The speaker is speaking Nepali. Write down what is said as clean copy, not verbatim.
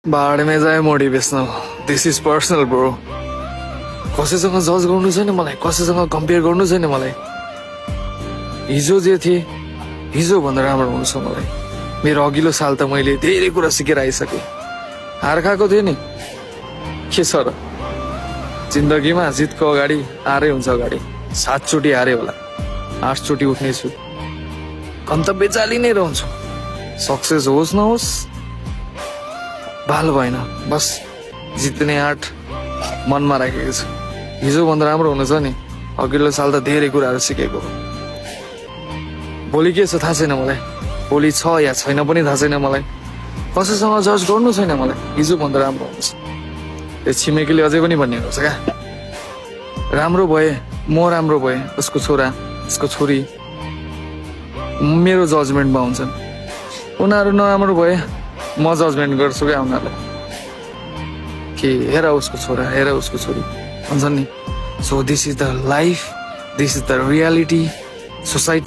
भाड में जाए motivational this is personal bro. कसैसँग जज गर्नु छैन मलाई, कसैसँग कम्पेयर गर्नु छैन मलाई। हिजो जे थिए हिजो भन्दा राम्रो हुनु छ मलाई। मेरो अघिल्लो साल त मैले धेरै कुरा सिकेर आइसकेँ। हार खाएको थिएँ नि, के छ र। जिन्दगीमा जितको अगाडि हारै हुन्छ। अगाडि 7 चोटि हारे होला, 8 चोटि उठ्नेछु। गन्तव्य चाली नै रहन्छु। सक्सेस होस् नहोस् भाल भएन, बस जित्ने आँट मनमा राखेको छु। हिजो भन्दा राम्रो हुनु छ नि। अघिल्लो साल त धेरै कुराहरू सिकेको। भोलि के छ थाहा छैन मलाई, भोलि छ या छैन पनि थाहा छैन मलाई। कसैसँग जज गर्नु छैन मलाई। हिजो भन्दा राम्रो हुन्छ। त्यो छिमेकीले अझै पनि भनिएको छ क्या, राम्रो भए म राम्रो भए, उसको छोरा उसको छोरी मेरो जजमेन्टमा हुन्छन्। उनीहरू नराम्रो भए म जजमेन्ट गर्छु क्या उनीहरूलाई, कि हेर उसको छोरा हेर उसको छोरी भन्छन् नि। So this is the life, this is the reality society.